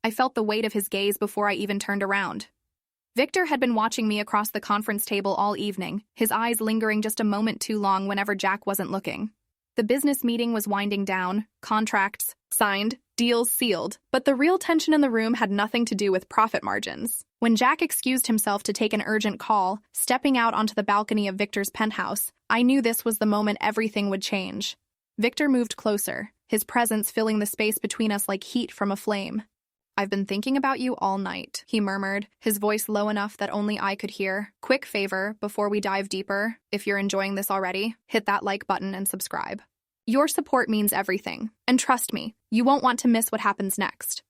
I felt the weight of his gaze before I even turned around. Victor had been watching me across the conference table all evening, his eyes lingering just a moment too long whenever Jack wasn't looking. The business meeting was winding down, contracts signed, deals sealed, but the real tension in the room had nothing to do with profit margins. When Jack excused himself to take an urgent call, stepping out onto the balcony of Victor's penthouse, I knew this was the moment everything would change. Victor moved closer, his presence filling the space between us like heat from a flame. "I've been thinking about you all night," he murmured, his voice low enough that only I could hear. "Quick favor, before we dive deeper, if you're enjoying this already, hit that like button and subscribe. Your support means everything, and trust me, you won't want to miss what happens next."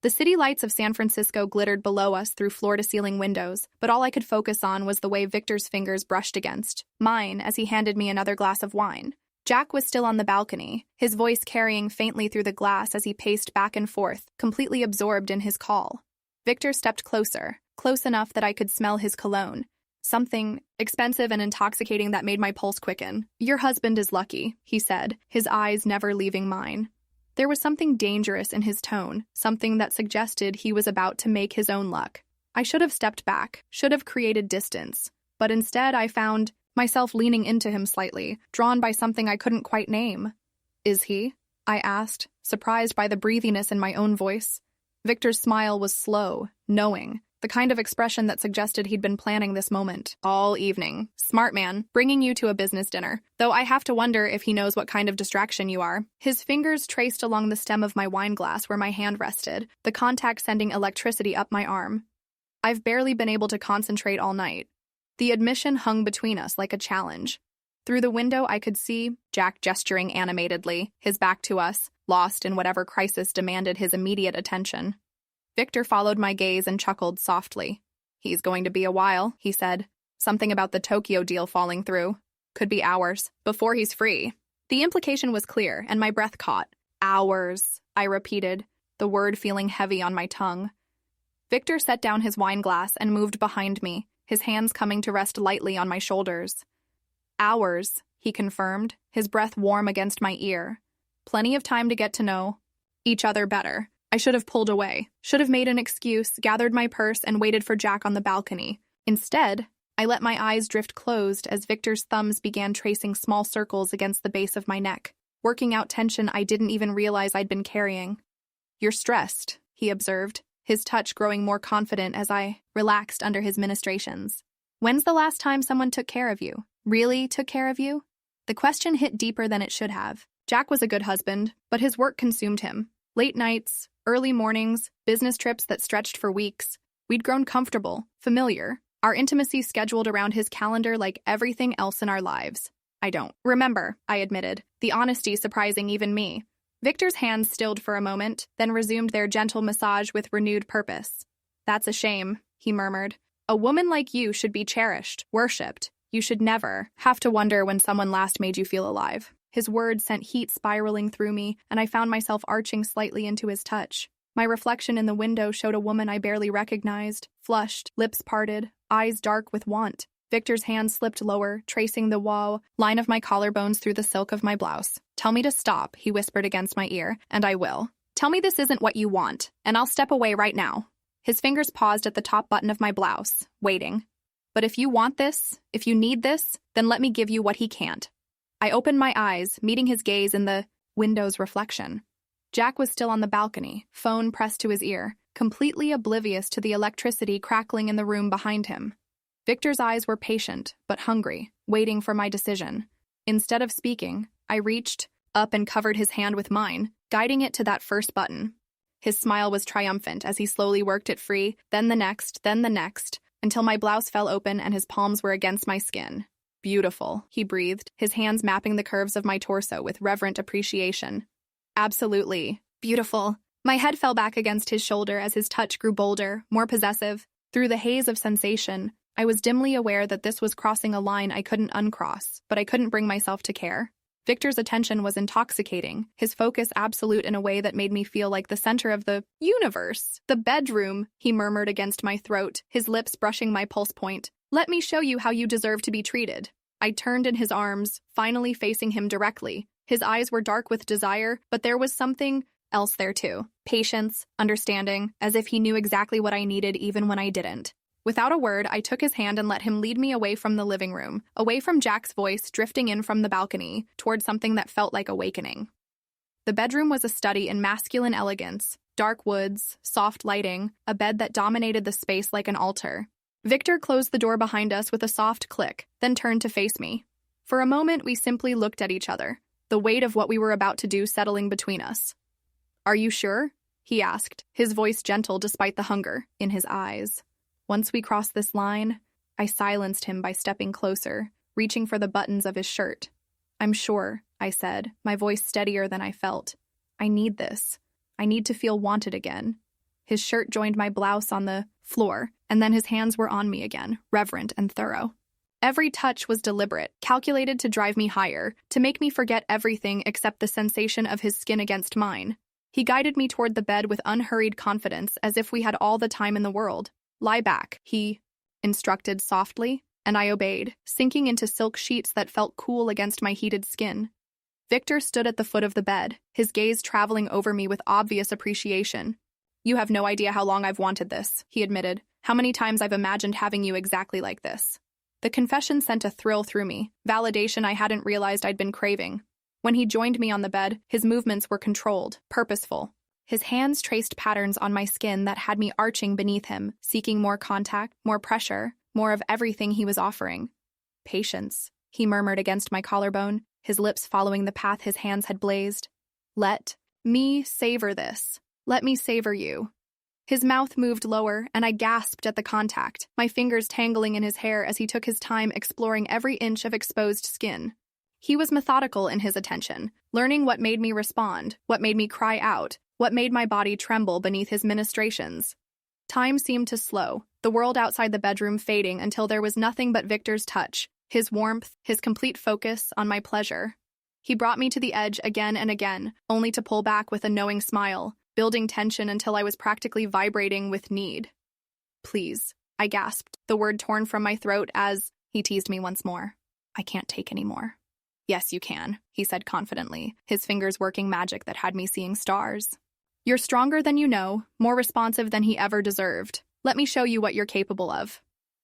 The city lights of San Francisco glittered below us through floor-to-ceiling windows, but all I could focus on was the way Victor's fingers brushed against mine as he handed me another glass of wine. Jack was still on the balcony, his voice carrying faintly through the glass as he paced back and forth, completely absorbed in his call. Victor stepped closer, close enough that I could smell his cologne. Something expensive and intoxicating that made my pulse quicken. "Your husband is lucky," he said, his eyes never leaving mine. There was something dangerous in his tone, something that suggested he was about to make his own luck. I should have stepped back, should have created distance, but instead I found myself leaning into him slightly, drawn by something I couldn't quite name. "Is he?" I asked, surprised by the breathiness in my own voice. Victor's smile was slow, knowing, the kind of expression that suggested he'd been planning this moment all evening. "Smart man, bringing you to a business dinner, though I have to wonder if he knows what kind of distraction you are." His fingers traced along the stem of my wine glass where my hand rested, the contact sending electricity up my arm. "I've barely been able to concentrate all night." The admission hung between us like a challenge. Through the window I could see Jack gesturing animatedly, his back to us, lost in whatever crisis demanded his immediate attention. Victor followed my gaze and chuckled softly. "He's going to be a while," he said. "Something about the Tokyo deal falling through. Could be hours, before he's free." The implication was clear, and my breath caught. "Hours," I repeated, the word feeling heavy on my tongue. Victor set down his wine glass and moved behind me, his hands coming to rest lightly on my shoulders. "Hours," he confirmed, his breath warm against my ear. "Plenty of time to get to know each other better." I should have pulled away, should have made an excuse, gathered my purse, and waited for Jack on the balcony. Instead, I let my eyes drift closed as Victor's thumbs began tracing small circles against the base of my neck, working out tension I didn't even realize I'd been carrying. "You're stressed," he observed, his touch growing more confident as I relaxed under his ministrations. "When's the last time someone took care of you? Really took care of you?" The question hit deeper than it should have. Jack was a good husband, but his work consumed him. Late nights, early mornings, business trips that stretched for weeks. We'd grown comfortable, familiar, our intimacy scheduled around his calendar like everything else in our lives. "I don't remember," I admitted, the honesty surprising even me. Victor's hands stilled for a moment, then resumed their gentle massage with renewed purpose. "That's a shame," he murmured. "A woman like you should be cherished, worshipped. You should never have to wonder when someone last made you feel alive." His words sent heat spiraling through me, and I found myself arching slightly into his touch. My reflection in the window showed a woman I barely recognized, flushed, lips parted, eyes dark with want. Victor's hand slipped lower, tracing the line of my collarbones through the silk of my blouse. "Tell me to stop," he whispered against my ear, "and I will. Tell me this isn't what you want, and I'll step away right now." His fingers paused at the top button of my blouse, waiting. "But if you want this, if you need this, then let me give you what he can't." I opened my eyes, meeting his gaze in the window's reflection. Jack was still on the balcony, phone pressed to his ear, completely oblivious to the electricity crackling in the room behind him. Victor's eyes were patient, but hungry, waiting for my decision. Instead of speaking, I reached up and covered his hand with mine, guiding it to that first button. His smile was triumphant as he slowly worked it free, then the next, until my blouse fell open and his palms were against my skin. "Beautiful," he breathed, his hands mapping the curves of my torso with reverent appreciation. "Absolutely beautiful." My head fell back against his shoulder as his touch grew bolder, more possessive. Through the haze of sensation, I was dimly aware that this was crossing a line I couldn't uncross, but I couldn't bring myself to care. Victor's attention was intoxicating, his focus absolute in a way that made me feel like the center of the universe. "The bedroom," he murmured against my throat, his lips brushing my pulse point. "Let me show you how you deserve to be treated." I turned in his arms, finally facing him directly. His eyes were dark with desire, but there was something else there too. patience, understanding, as if he knew exactly what I needed even when I didn't. Without a word, I took his hand and let him lead me away from the living room, away from Jack's voice drifting in from the balcony, toward something that felt like awakening. The bedroom was a study in masculine elegance, dark woods, soft lighting, a bed that dominated the space like an altar. Victor closed the door behind us with a soft click, then turned to face me. For a moment, we simply looked at each other, the weight of what we were about to do settling between us. "Are you sure?" he asked, his voice gentle despite the hunger in his eyes. Once we crossed this line, I silenced him by stepping closer, reaching for the buttons of his shirt. "I'm sure," I said, my voice steadier than I felt. "I need this. I need to feel wanted again." His shirt joined my blouse on the floor, and then his hands were on me again, reverent and thorough. Every touch was deliberate, calculated to drive me higher, to make me forget everything except the sensation of his skin against mine. He guided me toward the bed with unhurried confidence, as if we had all the time in the world. "Lie back," he instructed softly, and I obeyed, sinking into silk sheets that felt cool against my heated skin. Victor stood at the foot of the bed, his gaze traveling over me with obvious appreciation. "You have no idea how long I've wanted this," he admitted. "How many times I've imagined having you exactly like this." The confession sent a thrill through me, validation I hadn't realized I'd been craving. When he joined me on the bed, his movements were controlled, purposeful. His hands traced patterns on my skin that had me arching beneath him, seeking more contact, more pressure, more of everything he was offering. "Patience," he murmured against my collarbone, his lips following the path his hands had blazed. "Let me savor this. Let me savor you." His mouth moved lower, and I gasped at the contact, my fingers tangling in his hair as he took his time exploring every inch of exposed skin. He was methodical in his attention, learning what made me respond, what made me cry out, what made my body tremble beneath his ministrations. Time seemed to slow, the world outside the bedroom fading until there was nothing but Victor's touch, his warmth, his complete focus on my pleasure. He brought me to the edge again and again, only to pull back with a knowing smile, building tension until I was practically vibrating with need. "Please," I gasped, the word torn from my throat as he teased me once more. "I can't take any more." "Yes, you can," he said confidently, his fingers working magic that had me seeing stars. "You're stronger than you know, more responsive than he ever deserved. Let me show you what you're capable of."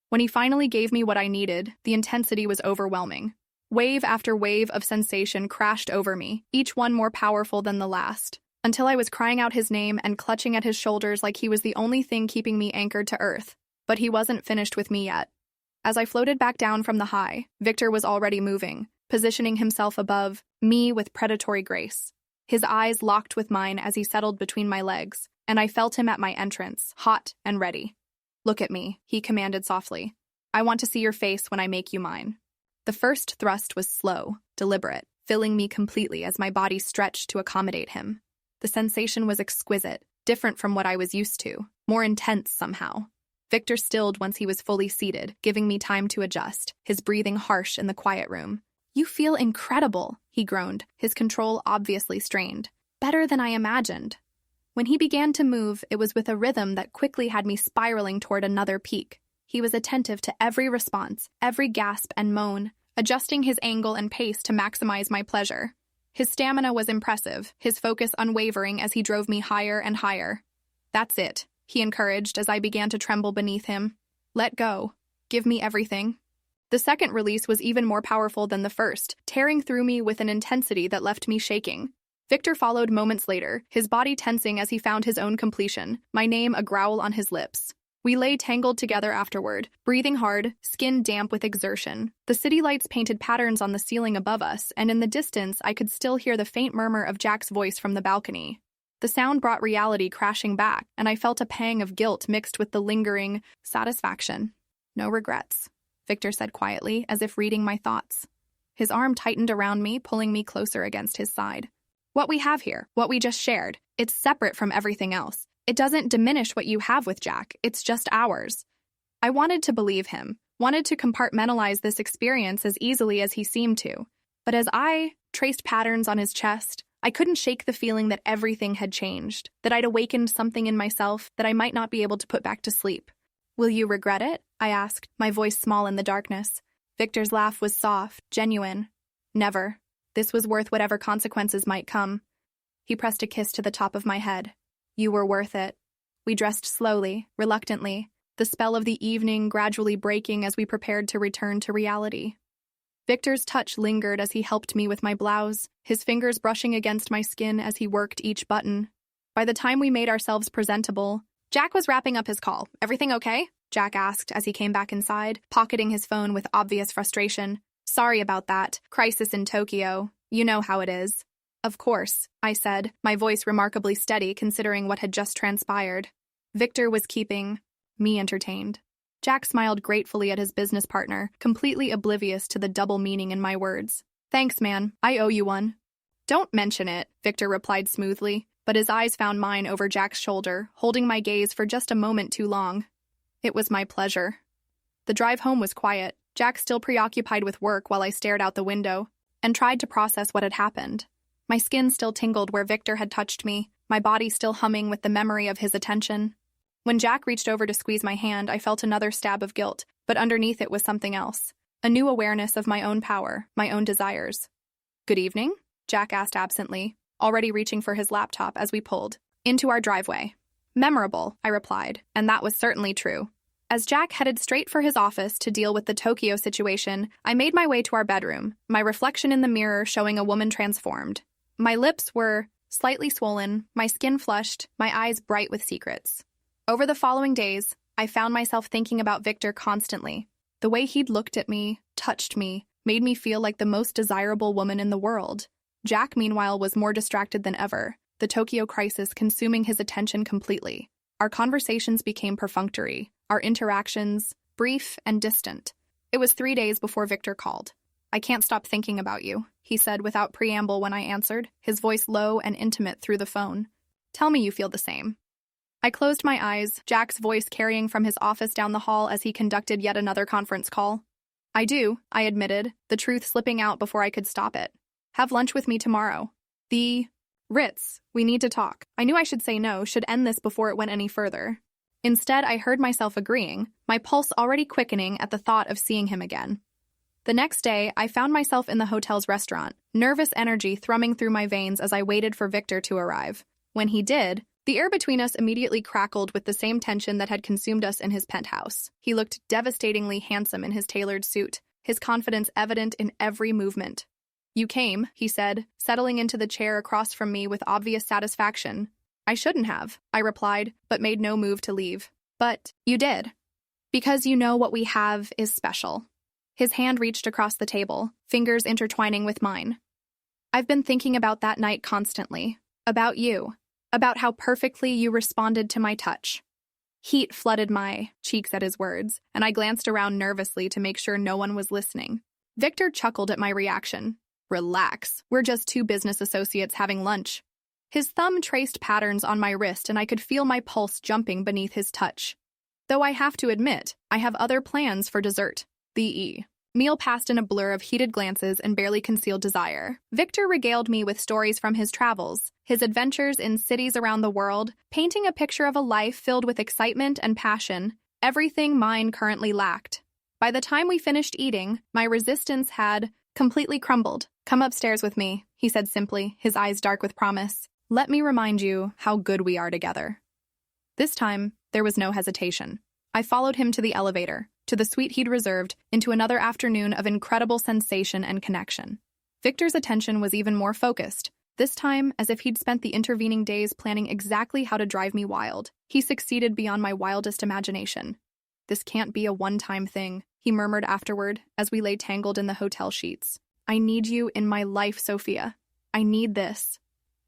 When he finally gave me what I needed, the intensity was overwhelming. Wave after wave of sensation crashed over me, each one more powerful than the last, until I was crying out his name and clutching at his shoulders like he was the only thing keeping me anchored to earth. But he wasn't finished with me yet. As I floated back down from the high, Victor was already moving, positioning himself above me with predatory grace. His eyes locked with mine as he settled between my legs, and I felt him at my entrance, hot and ready. "Look at me," he commanded softly. "I want to see your face when I make you mine." The first thrust was slow, deliberate, filling me completely as my body stretched to accommodate him. The sensation was exquisite, different from what I was used to, more intense somehow. Victor stilled once he was fully seated, giving me time to adjust, his breathing harsh in the quiet room. "You feel incredible," he groaned, his control obviously strained. "Better than I imagined." When he began to move, it was with a rhythm that quickly had me spiraling toward another peak. He was attentive to every response, every gasp and moan, adjusting his angle and pace to maximize my pleasure. His stamina was impressive, his focus unwavering as he drove me higher and higher. "That's it," he encouraged as I began to tremble beneath him. "Let go. Give me everything." The second release was even more powerful than the first, tearing through me with an intensity that left me shaking. Victor followed moments later, his body tensing as he found his own completion, my name a growl on his lips. We lay tangled together afterward, breathing hard, skin damp with exertion. The city lights painted patterns on the ceiling above us, and in the distance I could still hear the faint murmur of Jack's voice from the balcony. The sound brought reality crashing back, and I felt a pang of guilt mixed with the lingering satisfaction. "No regrets," Victor said quietly, as if reading my thoughts. His arm tightened around me, pulling me closer against his side. "What we have here, what we just shared, it's separate from everything else. It doesn't diminish what you have with Jack, it's just ours." I wanted to believe him, wanted to compartmentalize this experience as easily as he seemed to. But as I traced patterns on his chest, I couldn't shake the feeling that everything had changed, that I'd awakened something in myself that I might not be able to put back to sleep. "Will you regret it?" I asked, my voice small in the darkness. Victor's laugh was soft, genuine. "Never. This was worth whatever consequences might come." He pressed a kiss to the top of my head. You were worth it. We dressed slowly, reluctantly, the spell of the evening gradually breaking as we prepared to return to reality. Victor's touch lingered as he helped me with my blouse, his fingers brushing against my skin as he worked each button. By the time we made ourselves presentable, Jack was wrapping up his call. Everything okay? Jack asked as he came back inside, pocketing his phone with obvious frustration. Sorry about that. Crisis in Tokyo. You know how it is. Of course, I said, my voice remarkably steady considering what had just transpired. Victor was keeping me entertained. Jack smiled gratefully at his business partner, completely oblivious to the double meaning in my words. Thanks, man. I owe you one. Don't mention it, Victor replied smoothly, but his eyes found mine over Jack's shoulder, holding my gaze for just a moment too long. It was my pleasure. The drive home was quiet, Jack still preoccupied with work while I stared out the window and tried to process what had happened. My skin still tingled where Victor had touched me, my body still humming with the memory of his attention. When Jack reached over to squeeze my hand, I felt another stab of guilt, but underneath it was something else. A new awareness of my own power, my own desires. Good evening? Jack asked absently, already reaching for his laptop as we pulled into our driveway. Memorable, I replied, and that was certainly true. As Jack headed straight for his office to deal with the Tokyo situation, I made my way to our bedroom, my reflection in the mirror showing a woman transformed. My lips were slightly swollen, my skin flushed, my eyes bright with secrets. Over the following days, I found myself thinking about Victor constantly. The way he'd looked at me, touched me, made me feel like the most desirable woman in the world. Jack, meanwhile, was more distracted than ever, the Tokyo crisis consuming his attention completely. Our conversations became perfunctory, our interactions brief and distant. It was 3 days before Victor called. I can't stop thinking about you, he said without preamble when I answered, his voice low and intimate through the phone. Tell me you feel the same. I closed my eyes, Jack's voice carrying from his office down the hall as he conducted yet another conference call. I do, I admitted, the truth slipping out before I could stop it. Have lunch with me tomorrow. The Ritz, we need to talk. I knew I should say no, should end this before it went any further. Instead, I heard myself agreeing, my pulse already quickening at the thought of seeing him again. The next day, I found myself in the hotel's restaurant, nervous energy thrumming through my veins as I waited for Victor to arrive. When he did, the air between us immediately crackled with the same tension that had consumed us in his penthouse. He looked devastatingly handsome in his tailored suit, his confidence evident in every movement. You came, he said, settling into the chair across from me with obvious satisfaction. I shouldn't have, I replied, but made no move to leave. But you did. Because you know what we have is special. His hand reached across the table, fingers intertwining with mine. I've been thinking about that night constantly. About you. About how perfectly you responded to my touch. Heat flooded my cheeks at his words, and I glanced around nervously to make sure no one was listening. Victor chuckled at my reaction. Relax, we're just two business associates having lunch. His thumb traced patterns on my wrist and I could feel my pulse jumping beneath his touch. Though I have to admit, I have other plans for dessert. The meal passed in a blur of heated glances and barely concealed desire. Victor regaled me with stories from his travels, his adventures in cities around the world, painting a picture of a life filled with excitement and passion, everything mine currently lacked. By the time we finished eating, my resistance had completely crumbled. Come upstairs with me, he said simply, his eyes dark with promise. Let me remind you how good we are together. This time, there was no hesitation. I followed him to the elevator, to the suite he'd reserved, into another afternoon of incredible sensation and connection. Victor's attention was even more focused, this time as if he'd spent the intervening days planning exactly how to drive me wild. He succeeded beyond my wildest imagination. This can't be a one-time thing, he murmured afterward as we lay tangled in the hotel sheets. I need you in my life, Sophia. I need this.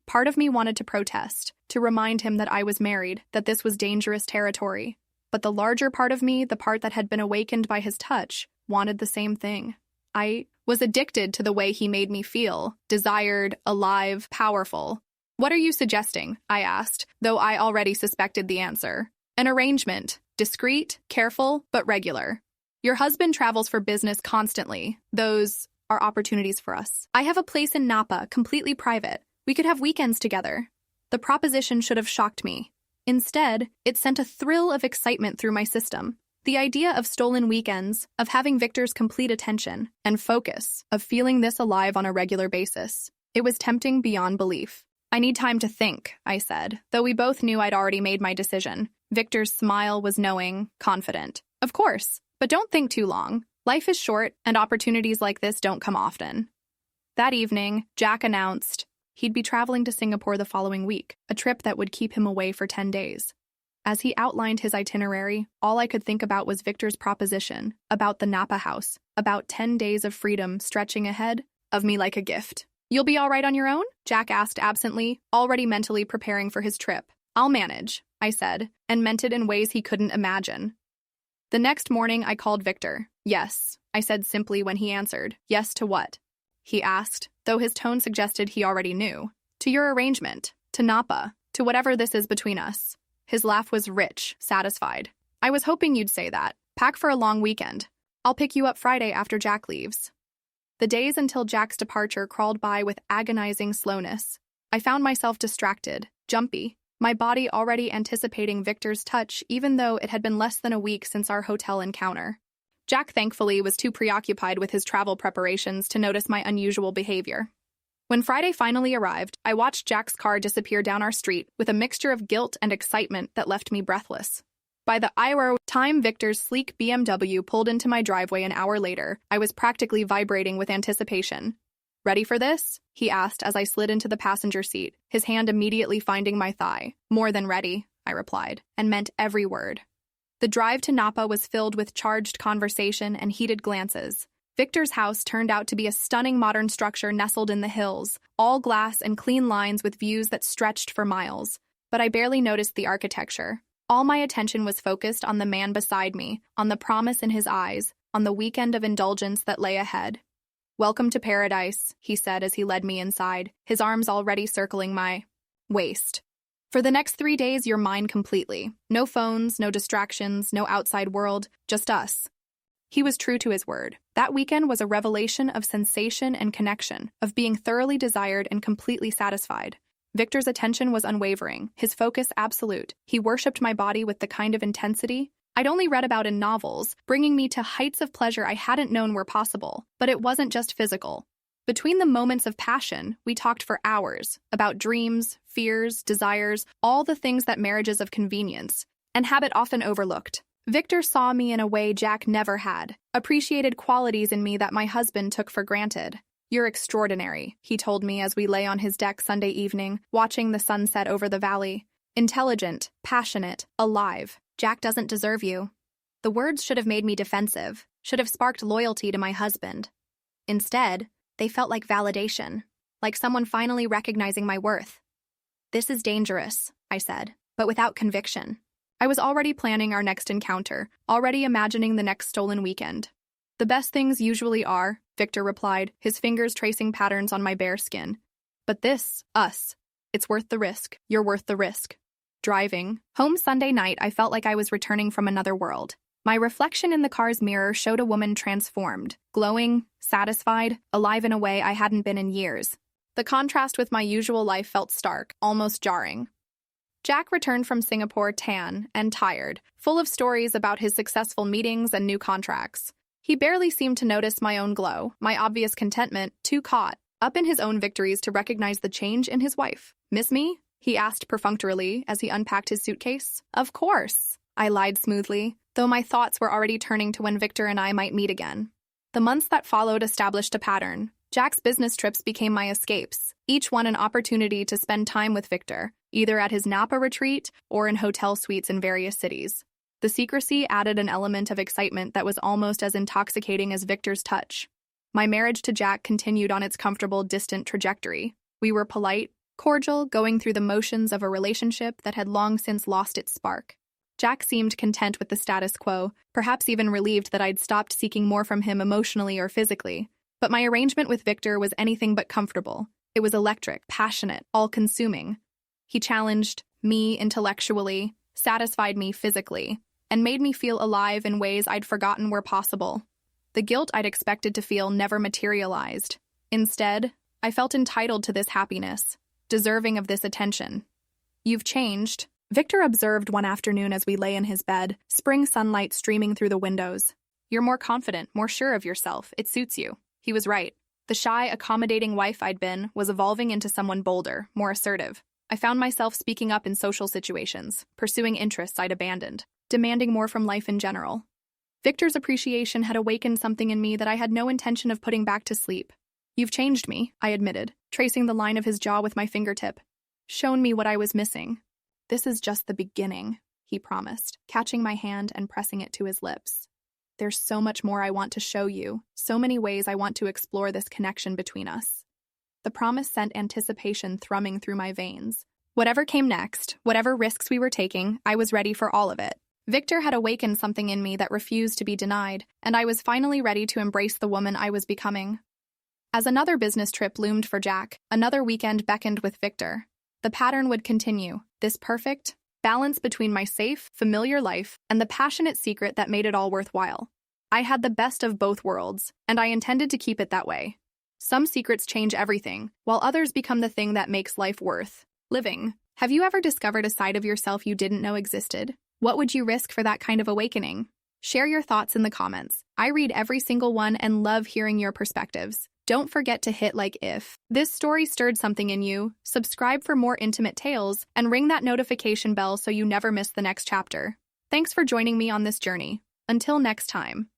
Part of me wanted to protest, to remind him that I was married, that this was dangerous territory. But the larger part of me, the part that had been awakened by his touch, wanted the same thing. I was addicted to the way he made me feel, desired, alive, powerful. What are you suggesting? I asked, though I already suspected the answer. An arrangement, discreet, careful, but regular. Your husband travels for business constantly. Those are opportunities for us. I have a place in Napa, completely private. We could have weekends together. The proposition should have shocked me. Instead, it sent a thrill of excitement through my system. The idea of stolen weekends, of having Victor's complete attention and focus, of feeling this alive on a regular basis. It was tempting beyond belief. I need time to think, I said, though we both knew I'd already made my decision. Victor's smile was knowing, confident. Of course, but don't think too long. Life is short, and opportunities like this don't come often. That evening, Jack announced he'd be traveling to Singapore the following week, a trip that would keep him away for 10 days. As he outlined his itinerary, all I could think about was Victor's proposition, about the Napa house, about 10 days of freedom stretching ahead of me like a gift. You'll be all right on your own? Jack asked absently, already mentally preparing for his trip. I'll manage, I said, and meant it in ways he couldn't imagine. The next morning, I called Victor. Yes, I said simply when he answered. Yes to what? He asked, though his tone suggested he already knew. To your arrangement, to Napa, to whatever this is between us. His laugh was rich, satisfied. I was hoping you'd say that. Pack for a long weekend. I'll pick you up Friday after Jack leaves. The days until Jack's departure crawled by with agonizing slowness. I found myself distracted, jumpy, my body already anticipating Victor's touch even though it had been less than a week since our hotel encounter. Jack, thankfully, was too preoccupied with his travel preparations to notice my unusual behavior. When Friday finally arrived, I watched Jack's car disappear down our street with a mixture of guilt and excitement that left me breathless. By the time Victor's sleek BMW pulled into my driveway an hour later, I was practically vibrating with anticipation. Ready for this? He asked as I slid into the passenger seat, his hand immediately finding my thigh. More than ready, I replied, and meant every word. The drive to Napa was filled with charged conversation and heated glances. Victor's house turned out to be a stunning modern structure nestled in the hills, all glass and clean lines with views that stretched for miles. But I barely noticed the architecture. All my attention was focused on the man beside me, on the promise in his eyes, on the weekend of indulgence that lay ahead. Welcome to paradise, he said as he led me inside, his arms already circling my waist. For the next 3 days, you're mine completely. No phones, no distractions, no outside world, just us. He was true to his word. That weekend was a revelation of sensation and connection, of being thoroughly desired and completely satisfied. Victor's attention was unwavering, his focus absolute. He worshipped my body with the kind of intensity I'd only read about in novels, bringing me to heights of pleasure I hadn't known were possible. But it wasn't just physical. Between the moments of passion, we talked for hours about dreams, fears, desires, all the things that marriages of convenience and habit often overlooked. Victor saw me in a way Jack never had, appreciated qualities in me that my husband took for granted. You're extraordinary, he told me as we lay on his deck Sunday evening, watching the sunset over the valley. Intelligent, passionate, alive. Jack doesn't deserve you. The words should have made me defensive, should have sparked loyalty to my husband. Instead, they felt like validation, like someone finally recognizing my worth. This is dangerous, I said, but without conviction. I was already planning our next encounter, already imagining the next stolen weekend. The best things usually are, Victor replied, his fingers tracing patterns on my bare skin. But this, us, it's worth the risk. You're worth the risk. Driving home Sunday night, I felt like I was returning from another world. My reflection in the car's mirror showed a woman transformed, glowing, satisfied, alive in a way I hadn't been in years. The contrast with my usual life felt stark, almost jarring. Jack returned from Singapore tan and tired, full of stories about his successful meetings and new contracts. He barely seemed to notice my own glow, my obvious contentment, too caught up in his own victories to recognize the change in his wife. Miss me? He asked perfunctorily as he unpacked his suitcase. Of course, I lied smoothly, though my thoughts were already turning to when Victor and I might meet again. The months that followed established a pattern. Jack's business trips became my escapes, each one an opportunity to spend time with Victor, either at his Napa retreat or in hotel suites in various cities. The secrecy added an element of excitement that was almost as intoxicating as Victor's touch. My marriage to Jack continued on its comfortable, distant trajectory. We were polite, cordial, going through the motions of a relationship that had long since lost its spark. Jack seemed content with the status quo, perhaps even relieved that I'd stopped seeking more from him emotionally or physically. But my arrangement with Victor was anything but comfortable. It was electric, passionate, all-consuming. He challenged me intellectually, satisfied me physically, and made me feel alive in ways I'd forgotten were possible. The guilt I'd expected to feel never materialized. Instead, I felt entitled to this happiness, deserving of this attention. You've changed, Victor observed one afternoon as we lay in his bed, spring sunlight streaming through the windows. You're more confident, more sure of yourself. It suits you. He was right. The shy, accommodating wife I'd been was evolving into someone bolder, more assertive. I found myself speaking up in social situations, pursuing interests I'd abandoned, demanding more from life in general. Victor's appreciation had awakened something in me that I had no intention of putting back to sleep. "You've changed me," I admitted, tracing the line of his jaw with my fingertip. "Shown me what I was missing." "This is just the beginning," he promised, catching my hand and pressing it to his lips. "There's so much more I want to show you, so many ways I want to explore this connection between us." The promise sent anticipation thrumming through my veins. Whatever came next, whatever risks we were taking, I was ready for all of it. Victor had awakened something in me that refused to be denied, and I was finally ready to embrace the woman I was becoming. As another business trip loomed for Jack, another weekend beckoned with Victor. The pattern would continue, this perfect balance between my safe, familiar life and the passionate secret that made it all worthwhile. I had the best of both worlds, and I intended to keep it that way. Some secrets change everything, while others become the thing that makes life worth living. Have you ever discovered a side of yourself you didn't know existed? What would you risk for that kind of awakening? Share your thoughts in the comments. I read every single one and love hearing your perspectives. Don't forget to hit like if this story stirred something in you, subscribe for more intimate tales, and ring that notification bell so you never miss the next chapter. Thanks for joining me on this journey. Until next time.